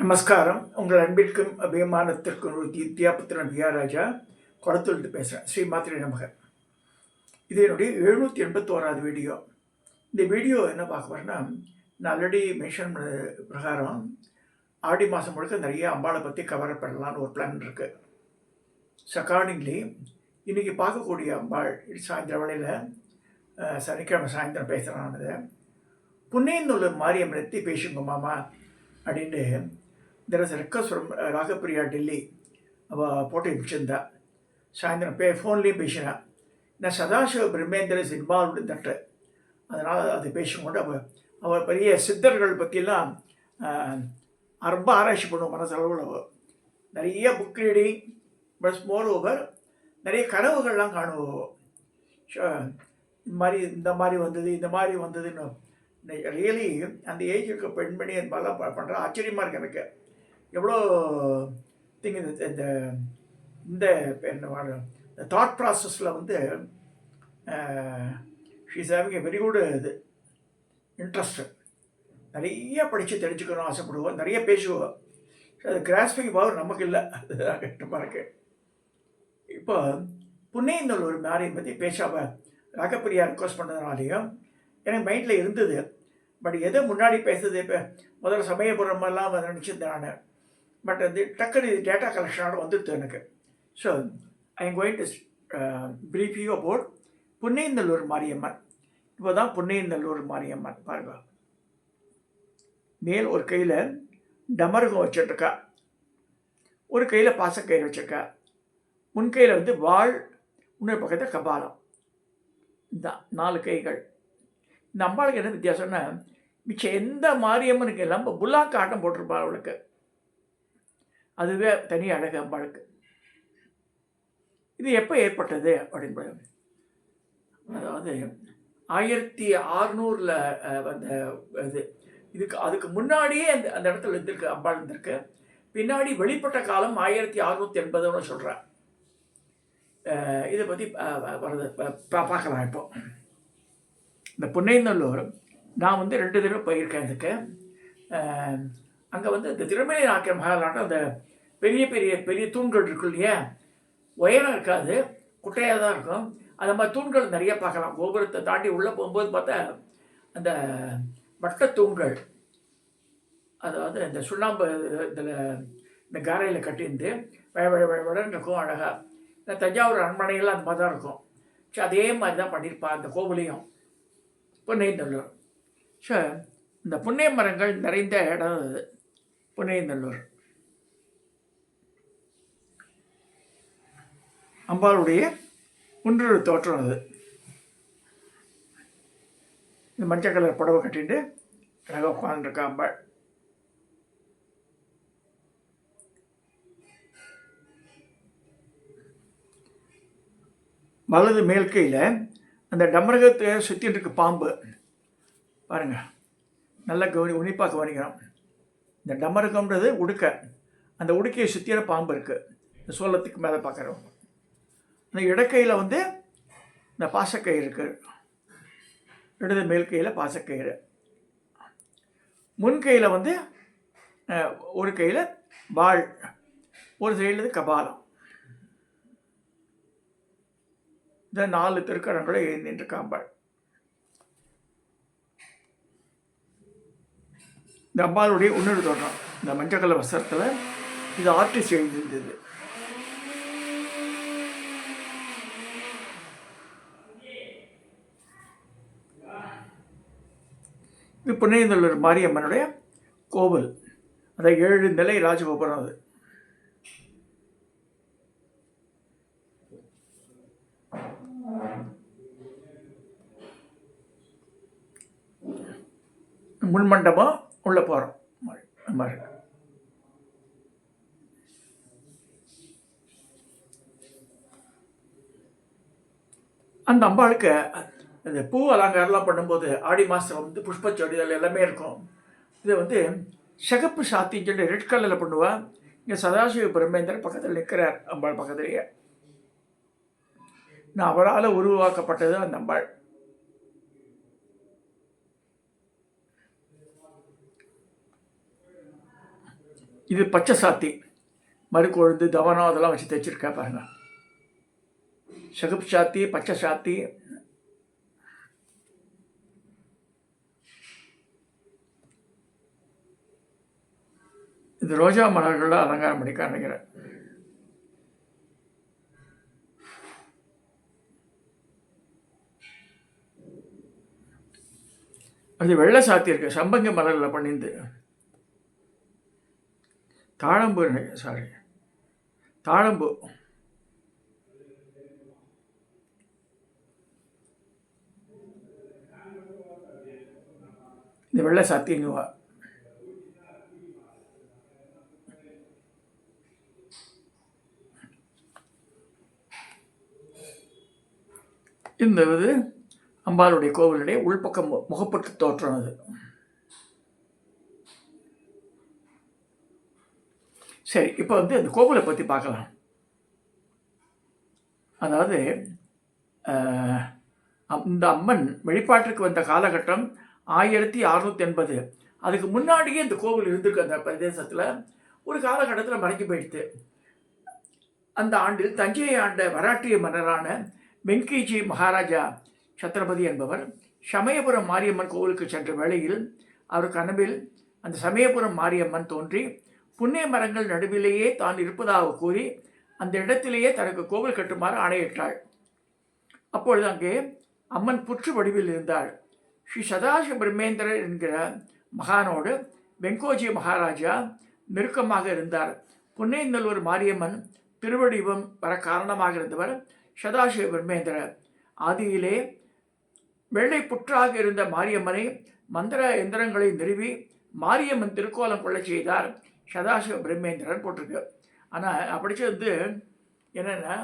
நமஸ்காரம். உங்கள் அன்பிற்கும் அபிமானத்திற்கும் ஒரு வித்யாபுத்திரன் வியாராஜா குளத்துலேருந்து பேசுகிறேன். ஸ்ரீ மாத்திரை நமக. இது என்னுடைய 781வது வீடியோ. இந்த வீடியோ என்ன பார்க்க போகிறேன்னா, நான் ஆல்ரெடி மென்ஷன் பண்ண பிரகாரம் ஆடி மாதம் முழுக்க நிறைய அம்பாளை பற்றி கவர் பண்ணலான்னு ஒரு பிளான் இருக்குது. ஸோ அக்கார்டிங்லி இன்றைக்கி பார்க்கக்கூடிய அம்பாள் சாயந்தரம் வேளையில் சனிக்கிழமை சாயந்தரம் பேசுகிறானது புன்னையநல்லூர் மாரியம்மனை பற்றி பேசுங்க மாமா அப்படின்ட்டு there is request from Ragapriya Delhi. அவள் போட்டு வச்சுருந்தா சாயந்தரம் ஃபோன்லேயும் பேசினான். நான் சதாசிவ பிரம்மேந்திர இஸ் இன்வால்வ்டு தட்டு, அதனால் அது பேசிக்கொண்டு அவள் பெரிய சித்தர்கள் பற்றியெல்லாம் ரொம்ப ஆராய்ச்சி பண்ணுவோம். மனசளவில் நிறைய book reading plus more over நிறைய கனவுகள்லாம் காணுவோம். இந்த மாதிரி வந்ததுன்னு ரியலி அந்த ஏஜ் இருக்க பெண்மணி அந்த மாதிரிலாம் பண்ணுற ஆச்சரியமாக இருக்குது எனக்கு. எவ்வளோ திங் இந்த என்ன தாட் ப்ராசஸில் வந்து she's having a very good இது இன்ட்ரெஸ்ட்டு. நிறைய படித்து தெரிஞ்சுக்கணும் ஆசைப்படுவோம், நிறைய பேசுவோம். அது கிராஸ்பிங் பவர் நமக்கு இல்லை, அதுதான் கஷ்டமாக இருக்குது. இப்போ புன்னையநல்லூர் மாரியை பற்றி பேசாமல் ராகப்பிரியா ரிக்வஸ்ட் பண்ணதுனாலையும் எனக்கு மைண்டில் இருந்தது. பட் எதை முன்னாடி பேசுறது, இப்போ முதல்ல சமயபுரமெல்லாம் நினச்சிருந்தேன் நான். பட் அது டக்குனு இது டேட்டா கலெக்ஷனோட வந்துடுது எனக்கு. So I am going to brief you about Punnainallur Mariamman. இப்போ தான் புன்னையநல்லூர் மாரியம்மன் பாருங்க. மேல் ஒரு கையில் டமருகம் வச்சுட்ருக்கா, ஒரு கையில் பாசக்கயிறு வச்சுருக்கா, முன்கையில் வந்து வாள், இன்னொரு பக்கத்தில் கபாலம். இந்த 4 கைகள். இந்த அம்பாளுக்கு என்ன வித்தியாசம்னா, மிச்சம் எந்த மாரியம்மனுக்கு எல்லாம் புல்லாக்கு ஆட்டம் போட்டிருப்பாள் அவளுக்கு. அதுவே தனி அழகு அம்பாளுக்கு. இது எப்போ ஏற்பட்டது அப்படின்பது, அதாவது 1600 வந்த இது. அதுக்கு முன்னாடியே அதுக்கு இடத்துல இருந்திருக்கு, அம்பாள் இருந்திருக்கு. பின்னாடி வெளிப்பட்ட காலம் 1680 சொல்கிறேன். இதை பற்றி வரது பார்க்கலாம். இப்போ இந்த புன்னையநல்லூர் நான் வந்து 2 தடவை போயிருக்கேன். இதுக்கு அங்கே வந்து இந்த திருமலை நாட்டிய மகாநாட்டம், அந்த பெரிய பெரிய பெரிய தூண்கள் இருக்கும் இல்லையா, உயரம் இருக்காது, குட்டையாக தான் இருக்கும். அந்த மாதிரி தூண்கள் நிறைய பார்க்கலாம். கோபுரத்தை தாண்டி உள்ளே போகும்போது பார்த்தா அந்த வட்ட தூண்கள், அதாவது இந்த சுண்ணாம்பு இதில் இந்த காரையில் கட்டியிருந்து வடன்னு இருக்கும் அழகாக. இந்த தஞ்சாவூர் அரண்மனையெல்லாம் அந்த மாதிரி தான் இருக்கும். ஸோ அதே மாதிரி தான் பண்ணியிருப்பா அந்த கோவிலையும் புன்னையநல்லூர். ஸோ இந்த புன்னை மரங்கள் நிறைந்த இடம் அது புன்னையநல்லூர். அம்பாளுடைய ஒன்றொரு தோற்றம் அது. இந்த மஞ்சள் கலர் புடவை கட்டிட்டு அழகாக உட்காந்துருக்கா அம்பாள். வலது மேல் கையில் அந்த டமரகத்தை சுற்றிட்டு இருக்க பாம்பு பாருங்கள், நல்லா உன்னிப்பாக கவனிக்கணும். இந்த டமரகம்ன்றது உடுக்க, அந்த உடுக்கையை சுற்றின பாம்பு இருக்குது. இந்த சோளத்துக்கு மேலே பார்க்குறோம். அந்த இடக்கையில் வந்து இந்த பாசக்கயிறு இருக்குது, இடது மேல் கையில் பாசக்கயிறு. முன்கையில் வந்து ஒரு கையில் வாள், ஒரு சைடில் கபாலம். இந்த 4 திருக்கரங்களை நின்று அம்பாள். இந்த அம்பாளுடைய இன்னொரு தோற்றம் இந்த மஞ்சள் கலர் வஸ்திரத்தில் இது ஆர்டிஸ்ட் எழுதியிருந்தது. இது புன்னையநல்லூர் மாரியம்மனுடைய கோவில். அதை 7 நிலை ராஜகோபுரம். அது முன்மண்டபம் உள்ளே போகிறோம் மாதிரி. அந்த அம்பாளுக்கு இந்த பூ அலங்காரம்லாம் பண்ணும்போது ஆடி மாதம் வந்து புஷ்பச்செடிகள் எல்லாமே இருக்கும். இது வந்து சிகப்பு சாத்தின்னு சொல்லி ரெட் கலரில் பண்ணுவாள். இங்கே சதாசிவ பிரம்மேந்திரன் பக்கத்தில் நிற்கிறார் அம்பாள் பக்கத்துலேயே. நான் அவரால் உருவாக்கப்பட்டது அந்த அம்பாள். இது பச்சை சாத்தி, மறுக்கொழுந்து, தவனம் அதெல்லாம் வச்சு தைச்சிருக்கா பாருங்க. சிகப்பு சாத்தி, பச்சை சாத்தி. இது ரோஜா மலர்கள்லாம் அலங்காரம் பண்ணி காண்கிறேன். அது வெள்ளை சாத்தி இருக்கு, சம்பங்கி மலரில் பண்ணிந்து. தாழம்பு, சாரி, தாழம்பு. இந்த வெள்ளை சாத்திங்குவா. இந்த இது அம்பாளுடைய கோவிலுடைய உள்பக்கம் முகப்பட்டு தோற்றம். அது சரி. இப்போ வந்து அந்த கோவிலை பற்றி பார்க்கலாம். அதாவது இந்த அம்மன் வெளிப்பாட்டிற்கு வந்த காலகட்டம் 1680. அதுக்கு முன்னாடியே இந்த கோவில் இருந்திருக்கு. அந்த பிரதேசத்தில் ஒரு காலகட்டத்தில் மறைஞ்சு போயிடுது. அந்த ஆண்டில் தஞ்சையை ஆண்ட மராட்டிய மன்னரான வெங்கேஜி மகாராஜா சத்ரபதி என்பவர் சமயபுரம் மாரியம்மன் கோவிலுக்கு சென்ற வேளையில் அவர் கனவில் அந்த சமயபுரம் மாரியம்மன் தோன்றி புண்ணிய மரங்கள் நடுவிலேயே தான் இருப்பதாக கூறி அந்த இடத்திலேயே தனக்கு கோவில் கட்டுமாறு ஆணையிட்டாள். அப்பொழுது அங்கே அம்மன் புற்று வடிவில் இருந்தாள். ஸ்ரீ சதாசிவ பிரம்மேந்திரர் என்கிற மகானோடு வெங்கோஜி மகாராஜா நெருக்கமாக இருந்தார். புன்னைநல்லூர் மாரியம்மன் திருவடிவம் வர காரணமாக இருந்தவர் சதாசிவ பிரம்மேந்திரர். ஆதியிலே வெள்ளை புற்றாக இருந்த மாரியம்மனை மந்திர எந்திரங்களை நிறுவி மாரியம்மன் திருக்கோலம் கொள்ள செய்தார் சதாசிவ பிரம்மேந்திரன் போட்டிருக்கு. ஆனால் படித்து வந்து என்னென்னா,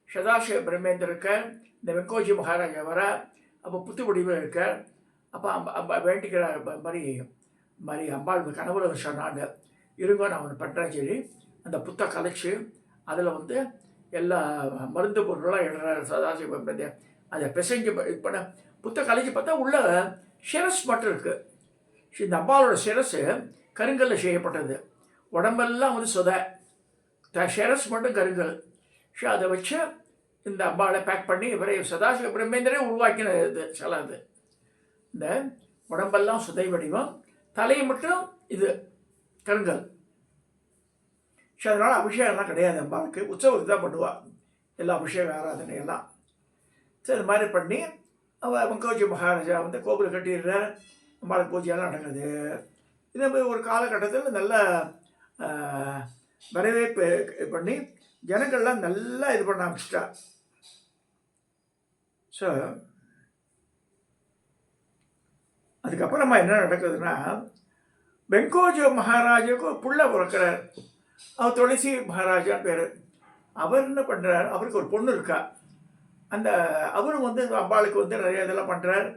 சதாசிவ பிரம்மேந்திரருக்கு இந்த வெங்கோஜி மகாராஜா வர அப்போ புத்து வடிவில் இருக்க. அப்போ வேண்டிக்கிறார் மாதிரி அம்பாள் கனவுல சொன்னாங்க, இருங்க நான் ஒன்று பண்ணுறேன். சரி, அந்த புத்தை கலைச்சி அதில் வந்து எல்லா மருந்து பொருள்லாம் எழுறாரு சதாசிவ பிரம்மேந்திரன். அதை பிசைஞ்சு இது பண்ண புத்தை கலைச்சி பார்த்தா உள்ள சிரஸ் மட்டும் இருக்குது. இந்த அம்பாளோட சிரஸ் கருங்கல்ல செய்யப்பட்டது. உடம்பெல்லாம் வந்து சொதை, சிரஸ் மட்டும் கருங்கல். அதை வச்சு இந்த அம்பாளை பேக் பண்ணி இவரை சதாசிவ பிரம்மேந்திரே உருவாக்கின இது சில. இது இந்த உடம்பெல்லாம் சுதை வடிவம், தலையை மட்டும் இது கருங்கல். அதனால் அபிஷேகம்லாம் கிடையாது அம்பாளுக்கு. உற்சவத்துக்கு தான் பண்ணுவாள் எல்லா அபிஷேக ஆராதனையெல்லாம். சரி, இது மாதிரி பண்ணி அவள் வெங்கோஜி மகாராஜா வந்து கோவில் கட்டிடுறார். அம்பாளுக்கு பூஜையெல்லாம் நடக்குது. இதே மாதிரி ஒரு காலகட்டத்தில் நல்ல வரவேற்பு பண்ணி ஜனங்கள்லாம் நல்லா இது பண்ண ஆரம்பிச்சிட்டா. ஸோ அதுக்கப்புறமா என்ன நடக்குதுன்னா, வெங்கோஜி மகாராஜாவுக்கு புள்ள பிறக்கிறார். அவர் துளசி மகாராஜான்னு பேர். அவர் என்ன பண்ணுறார், அவருக்கு ஒரு பொண்ணு இருக்கா. அந்த அவரும் வந்து அம்பாளுக்கு வந்து நிறைய இதெல்லாம் பண்ணுறார்.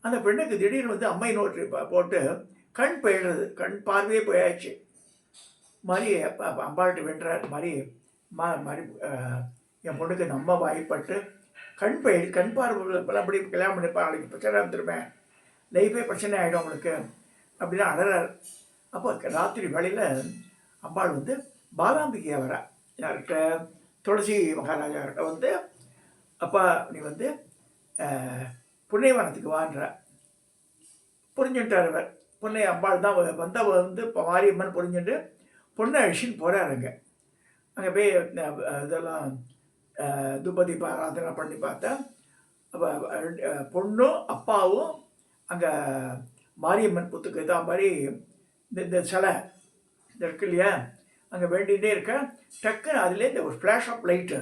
அந்த பெண்ணுக்கு திடீர்னு வந்து அம்மை நோட்டு போட்டு கண் போயிடுறது, கண் பார்வையே போயாச்சு. மாதிரி அம்பாள்கிட்ட வென்றார். மாதிரி மாதிரி என் பொண்ணுக்கு நம்ம வாய்ப்பட்டு கண் பார்வை அப்படி கல்யாணம் பண்ணி நாளைக்கு பிரச்சனை வந்துருமே, லைஃபே பிரச்சனை ஆகிடும் அவங்களுக்கு அப்படின்னு அழறார். அப்போ ராத்திரி வேளையில் அம்பாள் வந்து பாலாம்பிகையாக வரா. யார்கிட்ட? துளசி மகாராஜாக்கிட்ட வந்து, அப்பா நீ வந்து புண்ணியவனத்துக்கு வான்ற. புரிஞ்சுட்டார் அவர். பொண்ணை அம்பாள் தான் வந்தவ வந்து இப்போ மாரியம்மன் புரிஞ்சுட்டு பொண்ணை அழிச்சின்னு போகிறாருங்க. அங்கே போய் இதெல்லாம் துபதீப ஆராதனை பண்ணி பார்த்தா அப்போ பொண்ணும் அப்பாவும் அங்கே மாரியம்மன் புத்துக்கு இதா மாதிரி இந்த சிலை இருக்கு இல்லையா, அங்கே வேண்டிகிட்டே இருக்க. டக்குன்னு அதிலே இந்த ஒரு ஃப்ளாஷ் ஆஃப் லைட்டு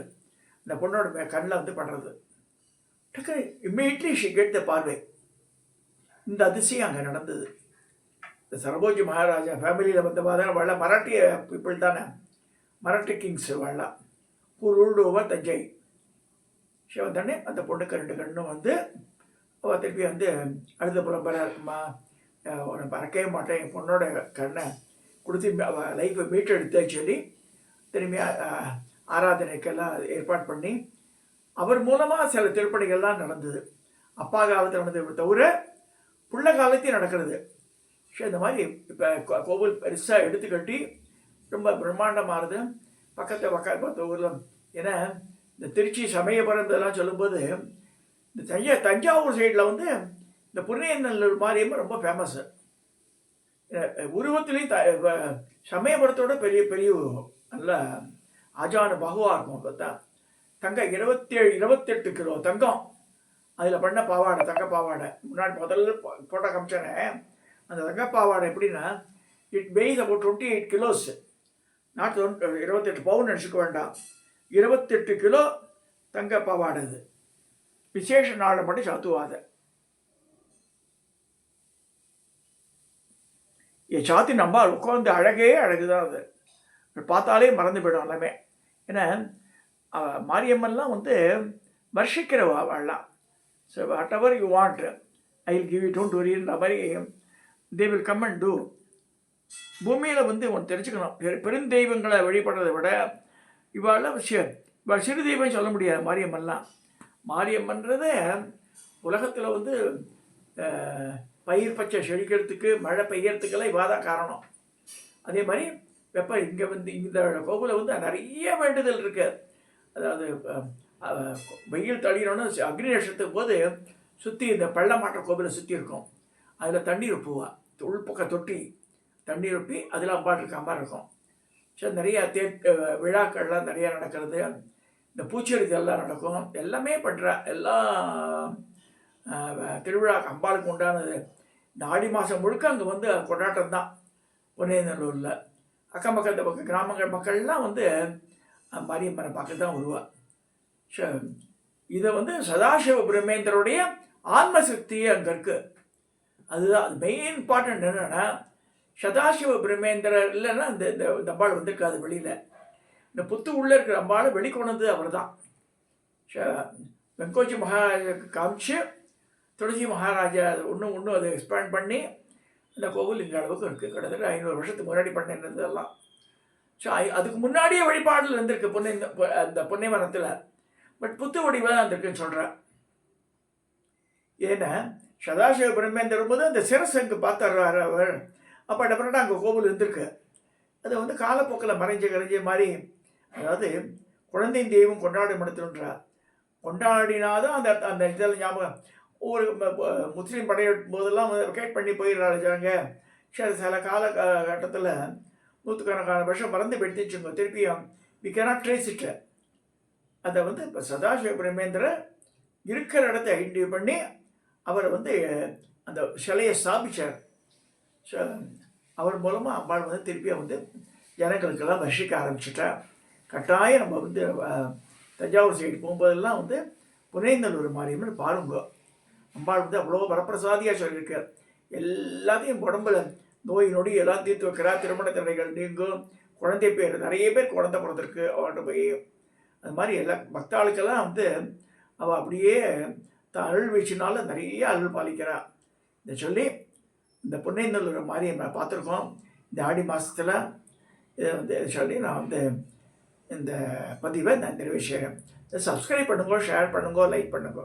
இந்த பொண்ணோட கண்ணில் வந்து பண்ணுறது. டக்குன்னு இம்மீடியட்லி ஷி கெட் த பார்வை. இந்த அதிசயம் அங்கே நடந்தது. இந்த சரபோஜி மகாராஜா ஃபேமிலியில் வந்த மாதிரி வாழ மராட்டிய பீப்புள் தானே, மராட்டி கிங்ஸ் வாழ பூர்வூடுவா தஞ்சை. சிவந்தண்ணே அந்த பொண்ணுக்கு 2 கண்ணும் வந்து அவள் திருப்பி வந்து அழுத புலம்பரமா உன்னை மறக்கவே மாட்டேன், என் பொண்ணோட கண்ணை கொடுத்து அவள் லைஃப்பை மீட்டெடுத்து சொல்லி திரும்பி ஆராதனைக்கெல்லாம் ஏற்பாடு பண்ணி அவர் மூலமாக சில திருப்பணிகள்லாம் நடந்தது. அப்பா காலத்தில் நடந்தது தவிர புள்ள காலத்தையும் நடக்கிறது. ஸோ இந்த மாதிரி இப்போ கோவில் பெருசாக எடுத்து கட்டி ரொம்ப பிரம்மாண்டமானது. பக்கத்து ஊரில் ஏன்னா இந்த திருச்சி சமயபுரம் இதெல்லாம் சொல்லும்போது இந்த தஞ்சாவூர் சைடில் வந்து இந்த புன்னையநல்லூர் மாரியம்மன் ரொம்ப ஃபேமஸ்ஸு. உருவத்துலேயும் சமயபுரத்தோட பெரிய பெரிய உருவம், நல்லா ஆஜான பகுவாக இருக்கும். பார்த்தா தங்கம் 28 கிலோ தங்கம் அதில் பண்ண பாவாடை, தங்க பாவாடை. முன்னாடி முதல்ல போட்டோ காமிச்சேனே, அந்த தங்க பாவாடை எப்படின்னா it ways about 28 kilos, not 28 பவுன் நினச்சிக்க வேண்டாம், 28 கிலோ தங்க பாவாடை. அது விசேஷ நாளை மட்டும் சாத்துவாத சாத்தி நம்ம உட்காந்து அழகே அழகுதான். அது பார்த்தாலே மறந்து போயிடும் எல்லாமே. ஏன்னா மாரியம்மன்லாம் வந்து வர்ஷிக்கிறவா வாழலாம். So whatever you want I will give you, don't வரின்ற மாதிரி they will come and do. பூமியில் வந்து ஒன்று தெரிஞ்சுக்கணும், பெருந்தெய்வங்களை வழிபடுறதை விட இவாளெல்லாம் சிறு தெய்வம் சொல்ல முடியாது. மாரியம்மன்றத உலகத்தில் வந்து பயிர் பச்சை செழிக்கிறதுக்கு, மழை பெய்யறதுக்கெல்லாம் இவா தான் காரணம். அதே மாதிரி இங்கே வந்து இந்த கோவிலில் வந்து நிறைய வேண்டுதல் இருக்குது. அதாவது வெயில் தளிரணும், அக்னி நட்சத்திரத்துக்கு போது சுற்றி இந்த பள்ளமாற்ற கோவிலை சுற்றி இருக்கும். அதில் தண்ணீர் ஒப்புவா, உள்பக்க தொட்டி தண்ணீர் ஒப்பி அதில் அம்பாள் இருக்க மாதிரி இருக்கும். ஸோ நிறையா விழாக்கள்லாம் நிறையா நடக்கிறது. இந்த பூச்செரிதெல்லாம் நடக்கும், எல்லாமே பண்ணுறா. எல்லா திருவிழா அம்பாளுக்கு உண்டானது. இந்த ஆடி மாதம் முழுக்க அங்கே வந்து கொண்டாட்டம் தான். புன்னையநல்லூரில் அக்கம் பக்கத்து கிராமங்கள் மக்கள்லாம் வந்து மாரியம்மனை பார்க்க தான் வருவாள். ஸோ இதை வந்து சதாசிவ பிரம்மேந்திரருடைய ஆன்மசக்தியே அங்கே இருக்குது. அதுதான் அது மெயின் இம்பார்ட்டன்ட். என்னென்னா சதாசிவ பிரம்மேந்திரர் இல்லைன்னா இந்த அம்பாள் வந்திருக்காது வெளியில். இந்த புத்து உள்ளே இருக்கிற அம்பாளை வெளிக்கொண்டு அவர் தான். வெங்கோஜி மகாராஜாவுக்கு காமிச்சு துளசி மகாராஜா ஒன்று அதை எக்ஸ்பேண்ட் பண்ணி இந்த கோவில் இந்த அளவுக்கு இருக்குது. கிட்டத்தட்ட 500 வருஷத்துக்கு முன்னாடி பண்ணிருந்ததெல்லாம். ஸோ அதுக்கு முன்னாடியே வழிபாடில் இருந்திருக்கு அந்த புன்னைவனத்தில். பட் புத்து வடிவாக தான் இருந்திருக்குன்னு சொல்கிறேன். ஏன்னா சதாசிவ பிரம்மேந்திரம் போது அந்த சிரசு அங்கே பார்த்துறாரு அவர். அப்போ டெஃபரெண்டாக அங்கே கோவில் இருந்திருக்கு. அது வந்து காலப்போக்கில் கரைஞ்ச மாதிரி. அதாவது குழந்தை தெய்வம் கொண்டாடும் இடத்துன்றார். கொண்டாடினாதான் அந்த இதில் ஞாபகம். ஒரு முஸ்லீம் படையெடுக்கும் போதெல்லாம் வந்து வெக்கேட் பண்ணி போயிடுறாங்க. சில காலகட்டத்தில் நூற்றுக்கணக்கான வருஷம் மறந்து போயிடுச்சுங்க. திருப்பியும் வி கேனாட் ட்ரேஸ் இட். அதை வந்து இப்போ சதாசிவ பிரம்மேந்திரர் இருக்கிற இடத்த ஐடென்டிஃபை பண்ணி அவரை வந்து அந்த சிலையை ஸ்தாபித்தார். ஸோ அவர் மூலமாக அம்பாள் வந்து திருப்பியும் வந்து ஜனங்களுக்கெல்லாம் வர்ஷிக்க ஆரம்பிச்சிட்டா. கட்டாயம் நம்ம வந்து தஞ்சாவூர் சைடு போகும்போதெல்லாம் வந்து புன்னையநல்லூர் மாரியம்மன் பாருங்க. அம்பாள் வந்து அவ்வளோ வரப்பிரசாதியாக சொல்லியிருக்கார். எல்லாத்தையும் உடம்புல நோய் நொடி எல்லாம் தீர்த்து வைக்கிறா. திருமண தடைகள் நீங்கும். குழந்தை பேர் நிறைய பேர் குழந்தை பிறந்திருக்கு அவர்கிட்ட போய். அது மாதிரி எல்லா பக்தாளுக்கெல்லாம் வந்து அவள் அப்படியே அருள் வீழ்ச்சினால நிறைய அருள் பாலிக்கிறா. இதை சொல்லி இந்த புன்னையநல்லூர் மாரியம்மனை பார்த்துருக்கோம் இந்த ஆடி மாதத்தில். இதை வந்து சொல்லி நான் வந்து இந்த பதிவை நான் நிறைவு செய்கிறேன். சப்ஸ்கிரைப் பண்ணுங்க, ஷேர் பண்ணுங்க, லைக் பண்ணுங்க.